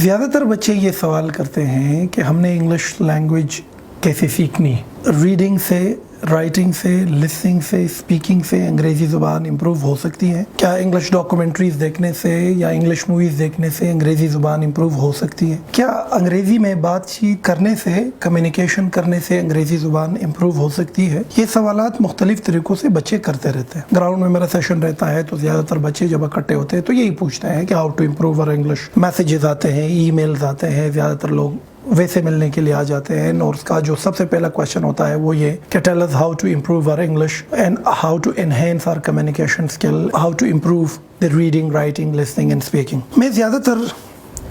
زیادہ تر بچے یہ سوال کرتے ہیں کہ ہم نے انگلش لینگویج کیسے سیکھنی. ریڈنگ سے، رائٹنگ سے، لسننگ سے، اسپیکنگ سے انگریزی زبان امپروو ہو سکتی ہے. کیا انگلش ڈاکومنٹریز دیکھنے سے یا انگلش موویز دیکھنے سے انگریزی زبان امپروو ہو سکتی ہے؟ کیا انگریزی میں بات چیت کرنے سے، کمیونیکیشن کرنے سے انگریزی زبان امپروو ہو سکتی ہے؟ یہ سوالات مختلف طریقوں سے بچے کرتے رہتے ہیں. گراؤنڈ میں میرا سیشن رہتا ہے تو زیادہ تر بچے جب اکٹھے ہوتے ہیں تو یہی پوچھتے ہیں کہ ہاؤ ٹو امپروو اور انگلش. میسیجز آتے ہیں، ای میلز آتے ہیں، زیادہ تر لوگ ویسے ملنے کے لیے آ جاتے ہیں، اور اس کا جو سب سے پہلا کویشچن ہوتا ہے وہ یہ کہ tell us how to improve our English and how to enhance our communication skill, how to improve the reading, writing, listening and speaking. میں زیادہ تر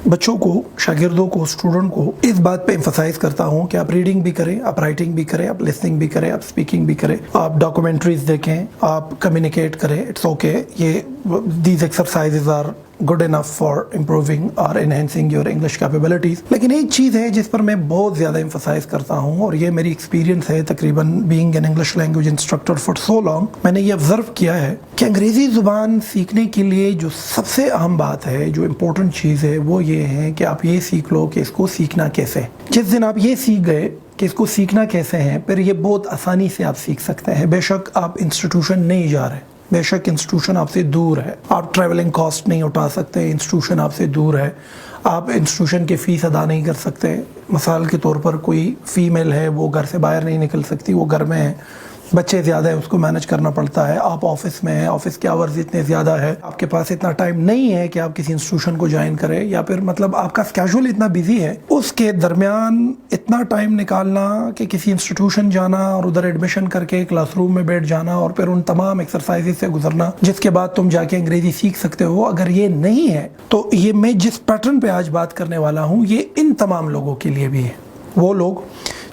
بچوں کو، شاگردوں کو، اسٹوڈنٹ کو اس بات پہ ایمفسائز کرتا ہوں کہ آپ ریڈنگ بھی کریں، آپ رائٹنگ بھی کریں، آپ لسننگ بھی کریں، آپ اسپیکنگ بھی کریں، آپ ڈاکومنٹریز دیکھیں، آپ کمیونیکیٹ کریں. It's okay. یہ these exercises are good enough for improving or enhancing your English capabilities. لیکن ایک چیز ہے جس پر میں بہت زیادہ emphasize کرتا ہوں، اور یہ میری ایکسپیرینس ہے تقریباً being an English language instructor for so long. میں نے یہ observe کیا ہے کہ انگریزی زبان سیکھنے کے لیے جو سب سے اہم بات ہے، جو امپورٹنٹ چیز ہے، وہ یہ ہے کہ آپ یہ سیکھ لو کہ اس کو سیکھنا کیسے. جس دن آپ یہ سیکھ گئے کہ اس کو سیکھنا کیسے ہیں، پھر یہ بہت آسانی سے آپ سیکھ سکتے ہیں. بے شک آپ انسٹیٹیوشن نہیں جا رہے، بے شک انسٹیٹیوشن آپ سے دور ہے، آپ ٹریولنگ کاسٹ نہیں اٹھا سکتے، انسٹیٹیوشن آپ سے دور ہے، آپ انسٹیٹیوشن کی فیس ادا نہیں کر سکتے. مثال کے طور پر کوئی فیمیل ہے، وہ گھر سے باہر نہیں نکل سکتی، وہ گھر میں ہے، بچے زیادہ ہیں، اس کو مینج کرنا پڑتا ہے. آپ آفس میں ہیں، آفس کے آورز اتنے زیادہ ہے، آپ کے پاس اتنا ٹائم نہیں ہے کہ آپ کسی انسٹیٹیوشن کو جوائن کریں، یا پھر مطلب آپ کا اسکیجول اتنا بزی ہے، اس کے درمیان اتنا ٹائم نکالنا کہ کسی انسٹیٹیوشن جانا اور ادھر ایڈمیشن کر کے کلاس روم میں بیٹھ جانا اور پھر ان تمام ایکسرسائزز سے گزرنا جس کے بعد تم جا کے انگریزی سیکھ سکتے ہو، اگر یہ نہیں ہے تو یہ میں جس پیٹرن پہ آج بات کرنے والا ہوں یہ ان تمام لوگوں کے لیے بھی ہے. وہ لوگ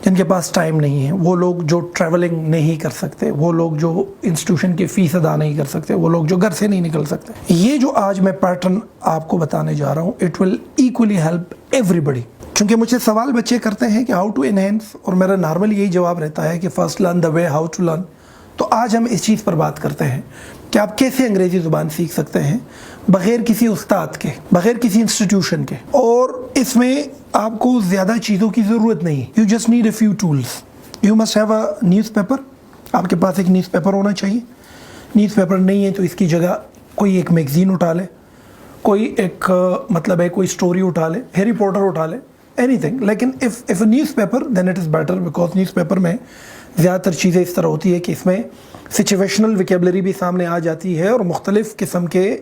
جن کے پاس ٹائم نہیں ہے، وہ لوگ جو ٹریولنگ نہیں کر سکتے، وہ لوگ جو انسٹیٹیوشن کی فیس ادا نہیں کر سکتے، وہ لوگ جو گھر سے نہیں نکل سکتے. یہ جو آج میں پیٹرن آپ کو بتانے جا رہا ہوں، it will equally help everybody. چونکہ مجھے سوال بچے کرتے ہیں کہ ہاؤ ٹو انہینس، اور میرا نارمل یہی جواب رہتا ہے کہ first learn the way how to learn. تو آج ہم اس چیز پر بات کرتے ہیں کہ آپ کیسے انگریزی زبان سیکھ سکتے ہیں بغیر کسی استاد کے، بغیر کسی انسٹیٹیوشن کے. اور اس میں آپ کو زیادہ چیزوں کی ضرورت نہیں. You just need a few tools. You must have a news paper. آپ کے پاس ایک نیوز پیپر ہونا چاہیے. نیوز پیپر نہیں ہے تو اس کی جگہ کوئی ایک میگزین اٹھا لے، کوئی ایک مطلب ہے کوئی اسٹوری اٹھا لے، ہیری پوٹر اٹھا لے، اینی تھنگ. لیکن if a newspaper then it is better, because newspaper میں زیادہ تر چیزیں اس طرح ہوتی ہے کہ اس میں سچویشنل ویکیبلری بھی سامنے آ جاتی ہے، اور مختلف قسم کے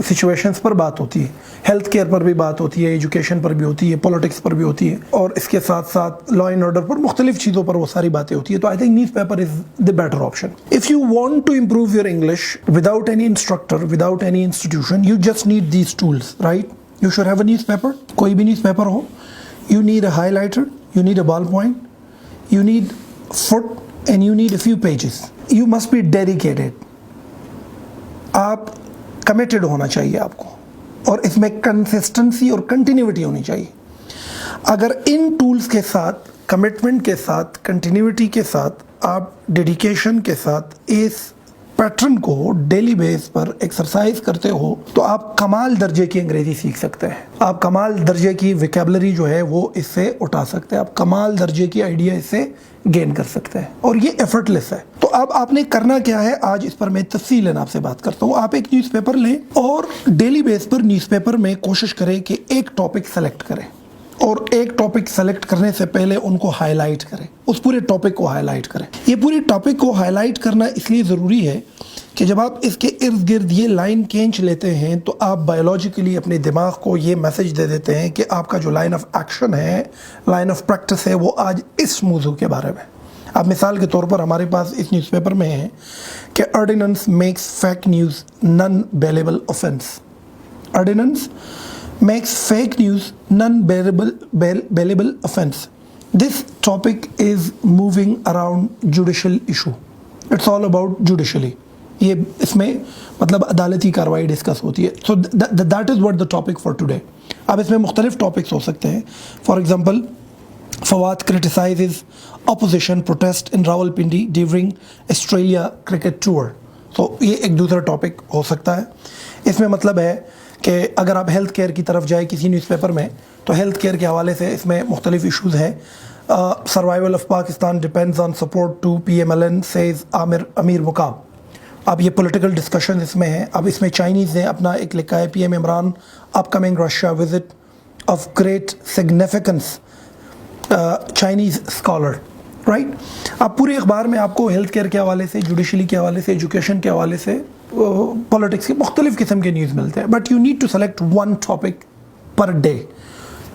سچویشنز پر بات ہوتی ہے. ہیلتھ کیئر پر بھی بات ہوتی ہے، ایجوکیشن پر بھی ہوتی ہے، پولیٹکس پر بھی ہوتی ہے، اور اس کے ساتھ ساتھ لا اینڈ آرڈر پر، مختلف چیزوں پر وہ ساری باتیں ہوتی ہیں. تو I think newspaper is the better option. If you want to improve your English without any instructor, without any institution, you just need these tools, right? You should have a newspaper, کوئی بھی newspaper ہو. You need a highlighter, you need a ball point, you need foot, and you need a few pages. You must be dedicated. آپ committed ہونا چاہیے آپ کو، اور اس میں کنسسٹنسی اور کنٹینیوٹی ہونی چاہیے. اگر ان ٹولز کے ساتھ، کمٹمنٹ کے ساتھ، کنٹینیوٹی کے ساتھ، آپ ڈیڈیکیشن کے ساتھ اس پیٹرن کو ڈیلی بیس پر ایکسرسائز کرتے ہو تو آپ کمال درجے کی انگریزی سیکھ سکتے ہیں. آپ کمال درجے کی ویکیبلری جو ہے وہ اس سے اٹھا سکتے ہیں. آپ کمال درجے کی آئیڈیا اس سے گین کر سکتے ہیں، اور یہ ایفرٹ لیس ہے. تو اب آپ نے کرنا کیا ہے، آج اس پر میں تفصیلاً آپ سے بات کرتا ہوں. آپ ایک نیوز پیپر لیں اور ڈیلی بیس پر نیوز پیپر میں کوشش کریں کہ ایک ٹاپک سلیکٹ کریں، اور ایک ٹاپک سلیکٹ کرنے سے پہلے ان کو ہائی لائٹ کریں، اس پورے ٹاپک کو ہائی لائٹ کریں. یہ پورے ٹاپک کو ہائی لائٹ کرنا اس لیے ضروری ہے کہ جب آپ اس کے ارد گرد یہ لائن کھینچ لیتے ہیں تو آپ بایولوجیکلی اپنے دماغ کو یہ میسج دے دیتے ہیں کہ آپ کا جو لائن آف ایکشن ہے، لائن آف پریکٹس ہے، وہ آج اس موضوع کے بارے میں. اب مثال کے طور پر ہمارے پاس اس نیوز پیپر میں ہے کہ ordinance makes fake news non bailable offence. Ordinance makes fake news non-bailable offense. This topic is moving around judicial issue. It's all about judicially. یہ اس میں مطلب عدالتی کاروائی ڈسکس ہوتی ہے. So that is what the topic for today. اب اس میں مختلف ٹاپکس ہو سکتے ہیں. For example, Fawad criticizes opposition protest in Rawalpindi during Australia cricket tour. So یہ ایک دوسرا ٹاپک ہو سکتا ہے. اس میں مطلب ہے کہ اگر آپ ہیلتھ کیئر کی طرف جائے کسی نیوز پیپر میں تو ہیلتھ کیئر کے حوالے سے اس میں مختلف ایشوز ہیں. Survival of Pakistan depends on support to PMLN says Amir Muqam. اب یہ پولیٹیکل ڈسکشن اس میں ہے. اب اس میں چائنیز نے اپنا ایک لکھا ہے PM Imran up coming Russia visit of great significance Chinese scholar right. اب پورے اخبار میں آپ کو ہیلتھ کیئر کے حوالے سے, جوڈیشلی کے حوالے سے, ایجوکیشن کے حوالے سے, پولیٹکس کے مختلف قسم کے نیوز ملتے ہیں. But you need to select one topic per day.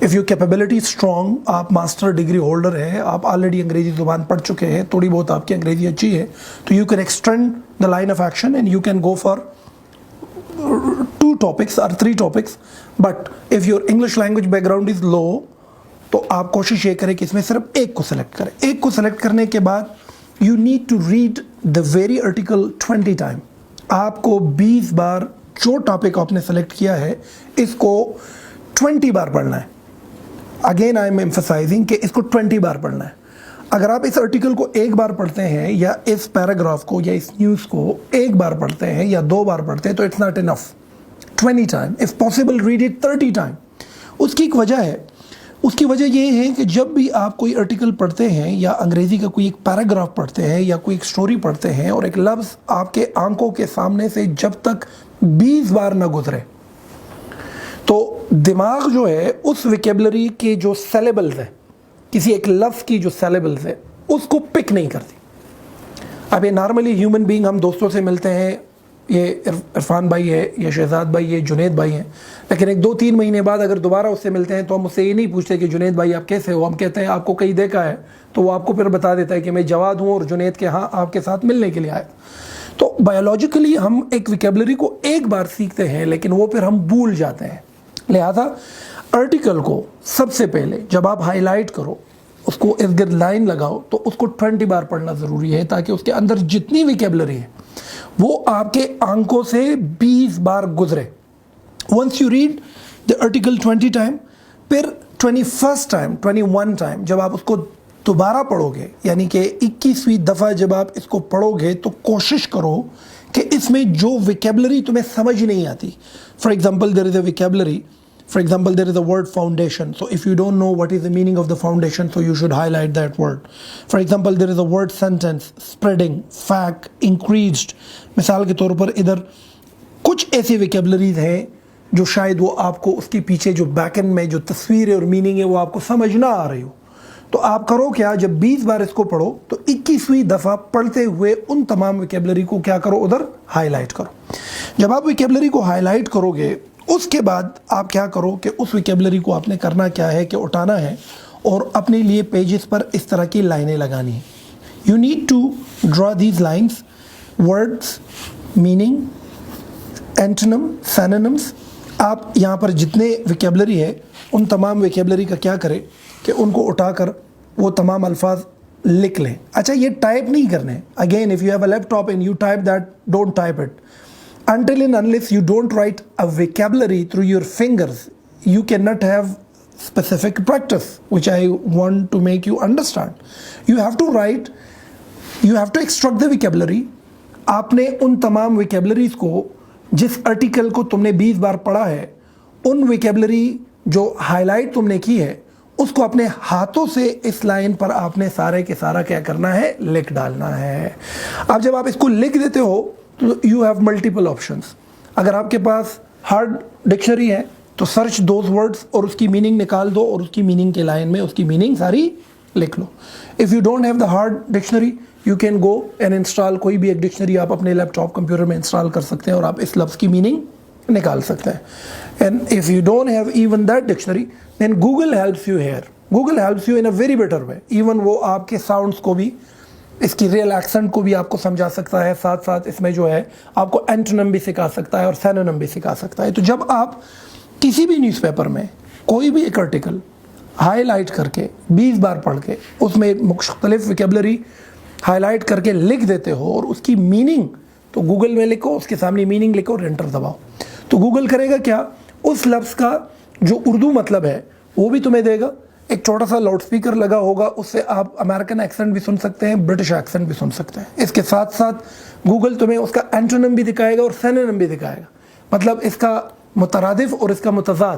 If your capability strong, آپ ماسٹر ڈگری ہولڈر ہے, آپ آلریڈی انگریزی زبان پڑھ چکے ہیں, تھوڑی بہت آپ کی انگریزی اچھی ہے, تو you can extend the line of action and you can go for 2 topics or 3 topics. But if your English language background is low تو آپ کوشش یہ کریں کہ اس میں صرف ایک کو سلیکٹ کریں. ایک کو سلیکٹ کرنے کے بعد you need to read the very article 20 time. آپ کو 20 بار جو ٹاپک آپ نے سلیکٹ کیا ہے اس کو 20 بار پڑھنا ہے. اگین آئی ایم ایمفسائزنگ کہ اس کو 20 بار پڑھنا ہے. اگر آپ اس آرٹیکل کو ایک بار پڑھتے ہیں یا اس پیراگراف کو یا اس نیوز کو ایک بار پڑھتے ہیں یا 2 بار پڑھتے ہیں تو it's not enough. 20 time, if possible read it 30 time. اس کی ایک وجہ ہے. اس کی وجہ یہ ہے کہ جب بھی آپ کوئی آرٹیکل پڑھتے ہیں یا انگریزی کا کوئی ایک پیراگراف پڑھتے ہیں یا کوئی ایک سٹوری پڑھتے ہیں اور ایک لفظ آپ کے آنکھوں کے سامنے سے جب تک 20 بار نہ گزرے تو دماغ جو ہے اس ویکیبلری کے جو سیلیبلز ہیں, کسی ایک لفظ کی جو سیلیبلز ہے اس کو پک نہیں کرتی. اب یہ نارملی ہیومن بینگ, ہم دوستوں سے ملتے ہیں, یہ عرفان بھائی ہے یا شہزاد بھائی ہے, جنید بھائی ہیں, لیکن 1-2-3 مہینے بعد اگر دوبارہ اس سے ملتے ہیں تو ہم اس سے یہ نہیں پوچھتے کہ جنید بھائی آپ کیسے ہو. ہم کہتے ہیں آپ کو کہیں دیکھا ہے, تو وہ آپ کو پھر بتا دیتا ہے کہ میں جواد ہوں اور جنید کے ہاں آپ کے ساتھ ملنے کے لیے آیا. تو بایولوجیکلی ہم ایک ویکیبلری کو ایک بار سیکھتے ہیں لیکن وہ پھر ہم بھول جاتے ہیں. لہذا آرٹیکل کو سب سے پہلے جب آپ ہائی لائٹ کرو, اس کو ارد گرد لائن لگاؤ, تو اس کو 20 بار پڑھنا ضروری ہے تاکہ اس کے اندر جتنی ویکیبلری ہے وہ آپ کے آنکھوں سے 20 بار گزرے. Once you read the article 20 time, پھر 21 ٹائم 21 ٹائم جب آپ اس کو دوبارہ پڑھو گے, یعنی کہ 21ویں دفعہ جب آپ اس کو پڑھو گے تو کوشش کرو کہ اس میں جو ویکیبلری تمہیں سمجھ نہیں آتی. For example there is a vocabulary, for example there is a word foundation, so if you don't know what is the meaning of the foundation, so you should highlight that word. For example there is a word sentence, spreading, fact, increased. مثال کے طور پر ادھر کچھ ایسی ویکیبلریز ہیں جو شاید وہ آپ کو اس کے پیچھے جو بیک اینڈ میں جو تصویر ہے اور میننگ ہے وہ آپ کو سمجھ نہ آ رہی ہو. تو آپ کرو کیا, جب 20 بار اس کو پڑھو تو 21ویں دفعہ پڑھتے ہوئے ان تمام ویکیبلری کو کیا کرو, ادھر ہائی لائٹ کرو. جب آپ ویکیبلری کو ہائی لائٹ کرو گے اس کے بعد آپ کیا کرو کہ اس ویکیبلری کو آپ نے کرنا کیا ہے کہ اٹھانا ہے اور اپنے لیے پیجز پر اس طرح کی لائنیں لگانی ہیں. You need to draw these lines, words, meaning, antonym, synonyms. آپ یہاں پر جتنے ویکیبلری ہے ان تمام ویکیبلری کا کیا کرے کہ ان کو اٹھا کر وہ تمام الفاظ لکھ لیں. اچھا یہ ٹائپ نہیں کرنے. Again if you have a laptop and you type that, don't type it. Until and unless you don't write a vocabulary through your fingers, you cannot have specific practice, which I want to make you understand. You have to write, you have to extract the vocabulary. آپ نے ان تمام vocabularies کو جس article کو تم نے 20 بار پڑھا ہے, ان vocabulary جو ہائی لائٹ تم نے کی ہے اس کو اپنے ہاتھوں سے اس لائن پر آپ نے سارے کے سارا کیا کرنا ہے, لکھ ڈالنا ہے. اب جب آپ اس کو لکھ دیتے ہو تو یو ہیو ملٹیپل آپشنس. اگر آپ کے پاس ہارڈ ڈکشنری ہے تو سرچ دوز ورڈس اور اس کی میننگ نکال دو اور اس کی میننگ کے لائن میں اس کی میننگ ساری لکھ لو. If you don't have the hard dictionary you can go and install کوئی بھی ایک ڈکشنری آپ اپنے لیپ ٹاپ کمپیوٹر میں انسٹال کر سکتے ہیں اور آپ اس لفظ کی میننگ نکال سکتے ہیں. And if you don't have even that dictionary then Google helps you here. Google helps you in a very better way. Even وہ آپ کے ساؤنڈس کو بھی, اس کی ریئل ایکسنٹ کو بھی آپ کو سمجھا سکتا ہے, ساتھ ساتھ اس میں جو ہے آپ کو اینٹونم بھی سکھا سکتا ہے اور سینونم بھی سکھا سکتا ہے. تو جب آپ کسی بھی نیوز پیپر میں کوئی بھی ایک آرٹیکل ہائی لائٹ کر کے 20 بار پڑھ کے اس میں مختلف ویکیبلری ہائی لائٹ کر کے لکھ دیتے ہو اور اس کی میننگ تو گوگل میں لکھو, اس کے سامنے میننگ لکھو اور انٹر دباؤ, تو گوگل کرے گا کیا, اس لفظ کا جو اردو مطلب ہے وہ بھی تمہیں دے گا. ایک چھوٹا سا لاؤڈ سپیکر لگا ہوگا, اس سے آپ امریکن ایکسنٹ بھی سن سکتے ہیں, برٹش ایکسنٹ بھی سن سکتے ہیں. اس کے ساتھ ساتھ گوگل تمہیں اس کا اینٹونم بھی دکھائے گا اور سینونم بھی دکھائے گا. مطلب اس کا مترادف اور اس کا متضاد.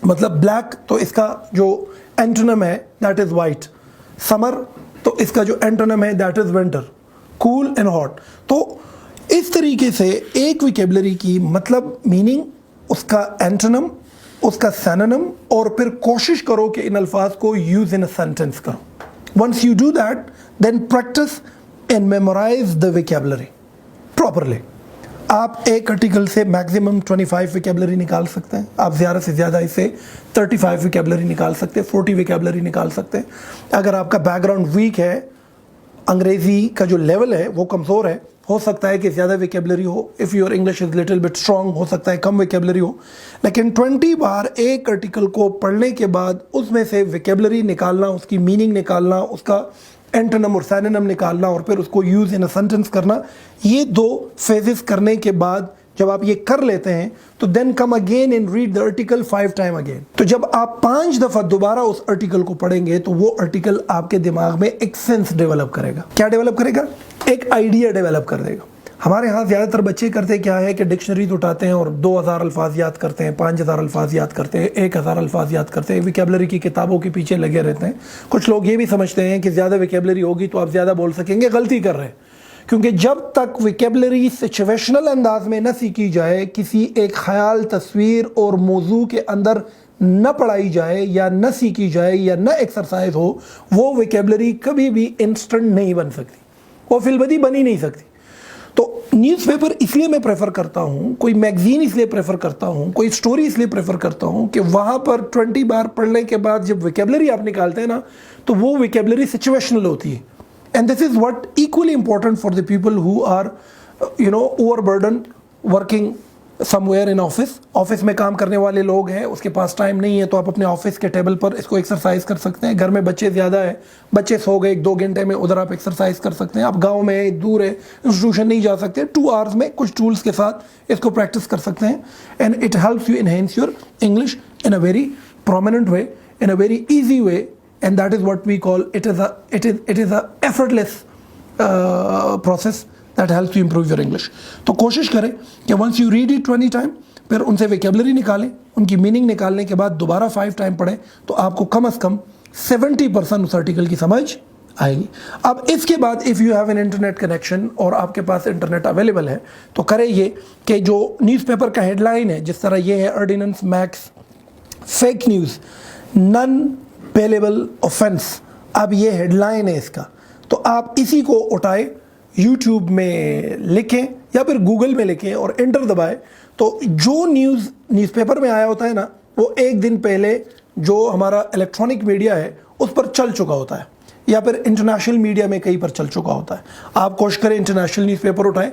مطلب بلیک تو اس کا جو اینٹونم ہے دیٹ از وائٹ, سمر تو اس کا جو اینٹونم ہے that is winter, cool and hot. تو اس طریقے سے ایک ویکیبلری کی مطلب میننگ, اس کا اینٹونم, اس کا سینونم, اور پھر کوشش کرو کہ ان الفاظ کو یوز ان اے سینٹینس کرو. Once you do that then practice and memorize the vocabulary properly. آپ ایک آرٹیکل سے میکسیمم 25 ویکیبلری نکال سکتے ہیں, آپ زیادہ سے زیادہ اس سے 35 ویکیبلری نکال سکتے ہیں, 40 ویکیبلری نکال سکتے ہیں. اگر آپ کا بیک گراؤنڈ ویک ہے, انگریزی کا جو لیول ہے وہ کمزور ہے, ہو سکتا ہے کہ زیادہ ویکیبلری ہو. If your English is little bit strong, ہو سکتا ہے کم ویکیبلری ہو. لیکن 20 بار ایک آرٹیکل کو پڑھنے کے بعد اس میں سے ویکیبلری نکالنا, اس کی میننگ نکالنا, اس کا اینٹونم اور سینونم نکالنا, اور پھر اس کو یوز ان اے سینٹینس کرنا, یہ 2 فیزز کرنے کے بعد جب آپ یہ کر لیتے ہیں تو then come again and read the article 5 time again. تو جب آپ 5 دفعہ دوبارہ اس آرٹیکل کو پڑھیں گے تو وہ آرٹیکل آپ کے دماغ میں ایک سینس ڈیولپ کرے گا. کیا ڈیولپ کرے گا؟ ایک آئیڈیا ڈیولپ کر دے گا. ہمارے ہاں زیادہ تر بچے کرتے کیا ہے کہ ڈکشنریز اٹھاتے ہیں اور 2000 الفاظ یاد کرتے ہیں, 5000 الفاظ یاد کرتے ہیں, 1000 الفاظ یاد کرتے ہیں, ویکیبلری کی کتابوں کے پیچھے لگے رہتے ہیں. کچھ لوگ یہ بھی سمجھتے ہیں کہ زیادہ ویکیبلری ہوگی تو آپ زیادہ بول سکیں گے. غلطی کر رہے ہیں, کیونکہ جب تک ویکیبلری سچویشنل انداز میں نہ سیکھی جائے, کسی ایک خیال, تصویر اور موضوع کے اندر نہ پڑھائی جائے یا نہ سیکھی جائے یا نہ ایکسرسائز ہو, وہ ویکیبلری کبھی بھی انسٹنٹ نہیں بن سکتی, وہ فی البدی بن ہی نہیں سکتی. تو نیوز پیپر اس لیے میں پریفر کرتا ہوں, کوئی میگزین اس لیے پریفر کرتا ہوں, کوئی سٹوری اس لیے پریفر کرتا ہوں کہ وہاں پر 20 بار پڑھنے کے بعد جب ویکیبلری آپ نکالتے ہیں نا تو وہ ویکیبلری سچویشنل ہوتی ہے. And this is what equally important for the people who are, overburdened working somewhere in office. Office میں کام کرنے والے لوگ ہیں, اس کے پاس ٹائم نہیں ہے, تو آپ اپنے آفس کے ٹیبل پر اس کو ایکسرسائز کر سکتے ہیں. گھر میں بچے زیادہ ہیں, بچے سو گئے 1-2 گھنٹے میں, ادھر آپ ایکسرسائز کر سکتے ہیں. آپ گاؤں میں دور ہے, انسٹیٹیوشن نہیں جا سکتے, 2 hours میں کچھ ٹولز کے ساتھ اس کو پریکٹس کر سکتے ہیں. And it helps you enhance your English in a very prominent way, in a very easy way, and that is what we call it is a effortless process that helps you improve your English. تو کوشش کریں کہ once you read it 20 times, پھر ان سے vocabulary نکالیں, ان کی meaning نکالنے کے بعد دوبارہ 5 ٹائم پڑھیں, تو آپ کو کم از کم 70% اس آرٹیکل کی سمجھ آئے گی. اب اس کے بعد if you have an internet connection اور آپ کے پاس انٹرنیٹ اویلیبل ہے, تو کریں یہ کہ جو نیوز پیپر کا ہیڈ لائن ہے, جس طرح یہ ہے آرڈیننس میکس فیک نیوز نن بیلیبل اوفینس, اب یہ ہیڈ لائن ہے اس کا, تو آپ اسی کو اٹھائیں, یوٹیوب میں لکھیں یا پھر گوگل میں لکھیں اور انٹر دبائیں, تو جو نیوز پیپر میں آیا ہوتا ہے نا, وہ ایک دن پہلے جو ہمارا الیکٹرانک میڈیا ہے اس پر چل چکا ہوتا ہے, یا پھر انٹرنیشنل میڈیا میں کہیں پر چل چکا ہوتا ہے. آپ کوشش کریں انٹرنیشنل نیوز پیپر اٹھائیں,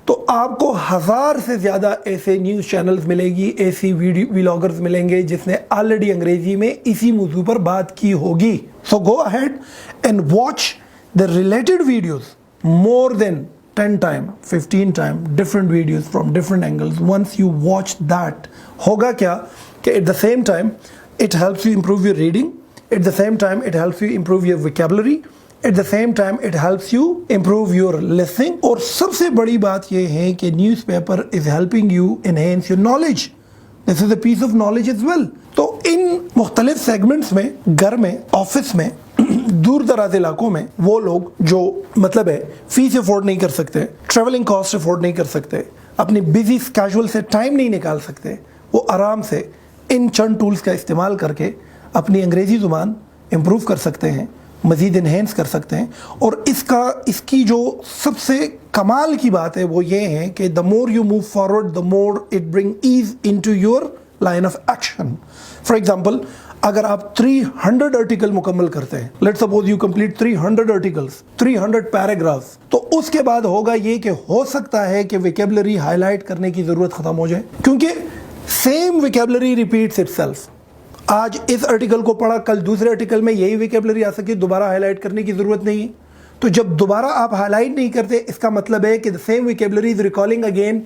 تو آپ کو 1000 سے زیادہ ایسے نیوز چینلز ملے گی, ایسی ویلاگرز ملیں گے جس نے آلریڈی انگریزی میں اسی موضوع پر بات کی ہوگی. So go ahead and watch the related videos more than 10 times, 15 times, different videos from different angles. Once you watch that, ہوگا کیا کہ at the same time it helps you improve your reading, at the same time it helps you improve your vocabulary, at the same time it helps you improve your listening. اور سب سے بڑی بات یہ ہے کہ news paper is helping you enhance your knowledge. This is a piece of knowledge as well. تو ان مختلف segments میں, گھر میں, آفس میں, دور دراز علاقوں میں, وہ لوگ جو مطلب ہے فیس افورڈ نہیں کر سکتے, ٹریولنگ کاسٹ افورڈ نہیں کر سکتے, اپنی بزی کیجول سے ٹائم نہیں نکال سکتے, وہ آرام سے ان چند ٹولز کا استعمال کر کے اپنی انگریزی زبان امپروو کر سکتے ہیں, مزید انہینس کر سکتے ہیں. اور اس کی جو سب سے کمال کی بات ہے وہ یہ ہے کہ the more you move forward, the more it bring ease into your line of action. For example, اگر آپ 300 آرٹیکل مکمل کرتے ہیں, let suppose you complete 300 articles, 300 paragraphs, تو اس کے بعد ہوگا یہ کہ ہو سکتا ہے کہ ویکیبلری ہائی لائٹ کرنے کی ضرورت ختم ہو جائے, کیونکہ same vocabulary repeats it self. آج اس آرٹیکل کو پڑھا, کل دوسرے آرٹیکل میں یہی ویکیبلری آ سکتی, دوبارہ ہائی لائٹ کرنے کی ضرورت نہیں. تو جب دوبارہ آپ ہائی لائٹ نہیں کرتے, اس کا مطلب ہے کہ سیم ویکیبلری از ریکالنگ اگین.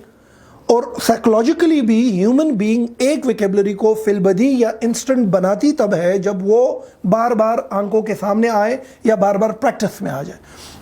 اور سائیکولوجیکلی بھی ہیومن بینگ ایک ویکیبلری کو فی البدی یا انسٹنٹ بناتی تب ہے جب وہ بار بار آنکھوں کے سامنے آئے یا بار بار پریکٹس میں آ جائے.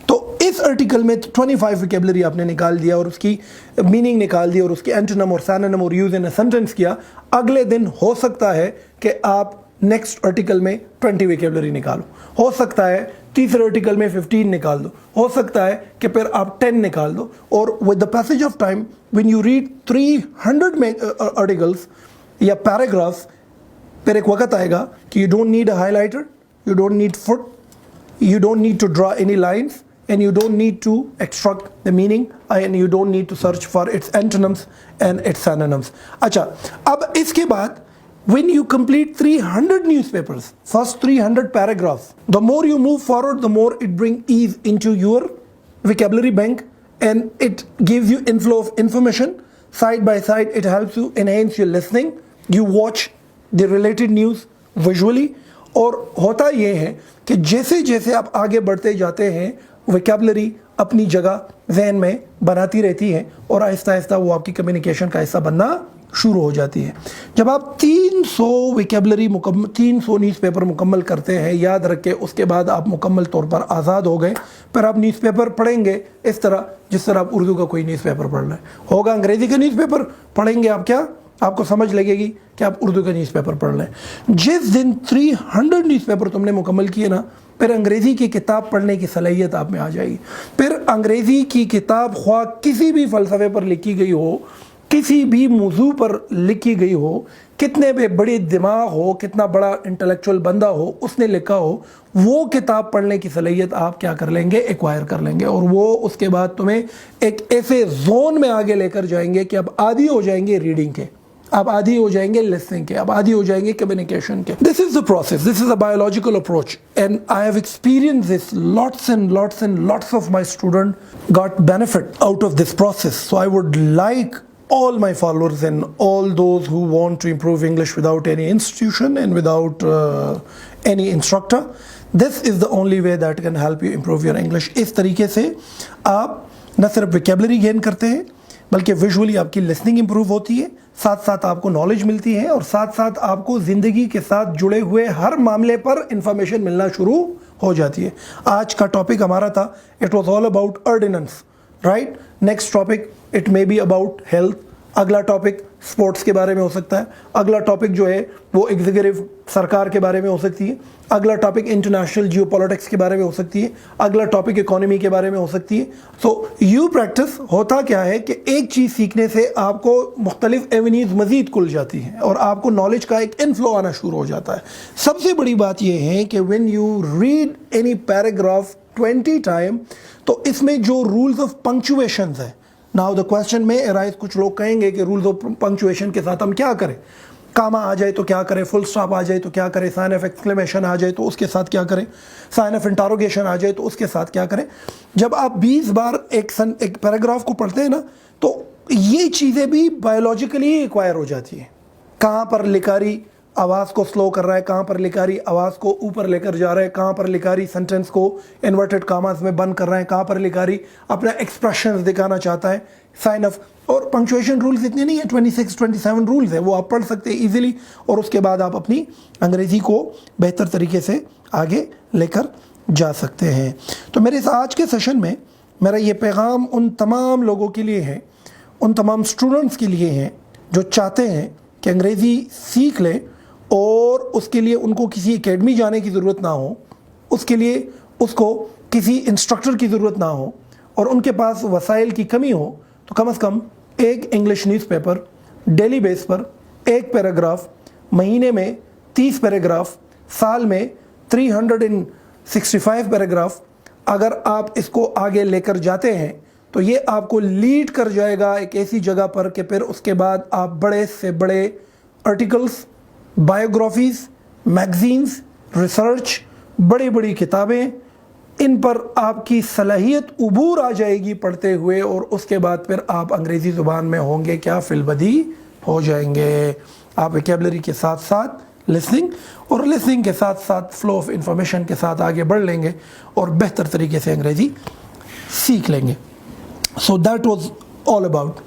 تو اس آرٹیکل میں 25 ویکیبلری آپ نے نکال دیا اور اس کی میننگ نکال دی اور اس کی اینٹونم اور سینونم اور یوز ان اے سینٹینس کیا. اگلے دن ہو سکتا ہے کہ آپ نیکسٹ آرٹیکل میں 20 ویکیبلری نکالو, ہو سکتا ہے تیسرے آرٹیکل میں 15 نکال دو, ہو سکتا ہے کہ پھر آپ 10 نکال دو. اور with the passage of time when you read 300 articles یا پیراگرافس, پھر ایک وقت آئے گا کہ you don't need a highlighter, you don't need foot, you don't need to draw any lines, and you don't need to extract the meaning, and you don't need to search for its antonyms and its synonyms. اچھا, اب اس کے بعد when you complete 300 newspapers, first 300 paragraphs, the more you move forward, the more it brings ease into your vocabulary bank, and it gives you inflow of information. Side by side, it helps you enhance your listening. You watch the related news visually. اور ہوتا یہ ہے کہ جیسے جیسے آپ آگے بڑھتے جاتے ہیں ویکیبلری اپنی جگہ ذہن میں بناتی رہتی ہے اور آہستہ آہستہ وہ آپ کی کمیونیکیشن کا حصہ بننا شروع ہو جاتی ہے. جب آپ 300 ویکیبلری 300 نیوز پیپر مکمل کرتے ہیں, یاد رکھیں اس کے بعد آپ مکمل طور پر آزاد ہو گئے. پھر آپ نیوز پیپر پڑھیں گے اس طرح جس طرح آپ اردو کا کوئی نیوز پیپر پڑھ رہے ہیں. ہوگا انگریزی کا نیوز پیپر پڑھیں گے آپ, کیا آپ کو سمجھ لگے گی کہ آپ اردو کا نیوز پیپر پڑھ لیں. جس دن 300 نیوز پیپر تم نے مکمل کیے نا, پھر انگریزی کی کتاب پڑھنے کی صلاحیت آپ میں آ جائے گی. پھر انگریزی کی کتاب خواہ کسی بھی فلسفے پر لکھی گئی ہو, کسی بھی موضوع پر لکھی گئی ہو, کتنے بھی بڑے دماغ ہو, کتنا بڑا انٹلیکچوئل بندہ ہو, اس نے لکھا ہو, وہ کتاب پڑھنے کی صلاحیت آپ کیا کر لیں گے, ایکوائر کر لیں گے. اور وہ اس کے بعد تمہیں ایک ایسے زون میں آگے لے کر جائیں گے کہ اب عادی ہو جائیں گے ریڈنگ کے, آپ عادی ہو جائیں گے لسننگ کے, آپ عادی ہو جائیں گے کمیونیکیشن کے. This is the process, this is a biological approach, and I have experience this. lots and lots of my students got benefit out of this process. So I would like all my followers and all those who want to improve English without any institution and without any instructor, this is the only way that can help you improve your English. اس طریقے سے آپ نہ صرف vocabulary gain کرتے ہیں بلکہ visually آپ کی لسننگ امپروو ہوتی ہے, ساتھ ساتھ آپ کو نالج ملتی ہے, اور ساتھ ساتھ آپ کو زندگی کے ساتھ جڑے ہوئے ہر معاملے پر انفارمیشن ملنا شروع ہو جاتی ہے. آج کا ٹاپک ہمارا تھا, it was all about ordinance, right. Next topic it may be about health, اگلا ٹاپک سپورٹس کے بارے میں ہو سکتا ہے, اگلا ٹاپک جو ہے وہ ایگزیکٹو سرکار کے بارے میں ہو سکتی ہے, اگلا ٹاپک انٹرنیشنل جیو پولیٹکس کے بارے میں ہو سکتی ہے, اگلا ٹاپک اکانومی کے بارے میں ہو سکتی ہے. سو یو پریکٹس ہوتا کیا ہے کہ ایک چیز سیکھنے سے آپ کو مختلف ایونیوز مزید کھل جاتی ہیں اور آپ کو نالج کا ایک انفلو آنا شروع ہو جاتا ہے. سب سے بڑی بات یہ ہے کہ when you read any paragraph 20 time, تو اس میں جو رولز آف پنکچویشنز ہیں. ناؤ دا کوشچن میں ارائز, کچھ لوگ کہیں گے کہ رولز آف پنکچویشن کے ساتھ ہم کیا کریں, کاما آ جائے تو کیا کریں, فل سٹاپ آ جائے تو کیا کریں, سائن آف ایکسکلیمیشن آ جائے تو اس کے ساتھ کیا کریں, سائن آف انٹروگیشن آ جائے تو اس کے ساتھ کیا کریں. جب آپ 20 بار ایک پیراگراف کو پڑھتے ہیں نا, تو یہ چیزیں بھی بایولوجیکلی ایکوائر ہو جاتی ہیں. کہاں پر لکاری آواز کو سلو کر رہا ہے, کہاں پر لکاری آواز کو اوپر لے کر جا رہا ہے, کہاں پر لکاری سینٹینس کو انورٹڈ کاماز میں بند کر رہا ہے, کہاں پر لکاری اپنا ایکسپریشنز دکھانا چاہتا ہے. سائن آف اور پنکچویشن رولز اتنے نہیں ہیں, 26-27 رولز ہیں, وہ آپ پڑھ سکتے ہیں ایزیلی, اور اس کے بعد آپ اپنی انگریزی کو بہتر طریقے سے آگے لے کر جا سکتے ہیں. تو میرے اس آج کے سیشن میں میرا یہ پیغام ان تمام لوگوں کے لیے ہے, ان تمام اسٹوڈنٹس کے لیے ہیں جو چاہتے ہیں کہ انگریزی سیکھ لیں اور اس کے لیے ان کو کسی اکیڈمی جانے کی ضرورت نہ ہو, اس کے لیے اس کو کسی انسٹرکٹر کی ضرورت نہ ہو, اور ان کے پاس وسائل کی کمی ہو, تو کم از کم ایک انگلش نیوز پیپر ڈیلی بیس پر, ایک پیراگراف, مہینے میں 30 پیراگراف, سال میں 365 پیراگراف, اگر آپ اس کو آگے لے کر جاتے ہیں تو یہ آپ کو لیڈ کر جائے گا ایک ایسی جگہ پر کہ پھر اس کے بعد آپ بڑے سے بڑے آرٹیکلس, بایوگرافیز, میگزینز, ریسرچ, بڑی بڑی کتابیں, ان پر آپ کی صلاحیت عبور آ جائے گی پڑھتے ہوئے, اور اس کے بعد پھر آپ انگریزی زبان میں ہوں گے کیا, فی البدی ہو جائیں گے. آپ ویکیبلری کے ساتھ ساتھ لسننگ, اور لسننگ کے ساتھ ساتھ فلو آف انفارمیشن کے ساتھ آگے بڑھ لیں گے اور بہتر طریقے سے انگریزی سیکھ لیں گے. So that was all about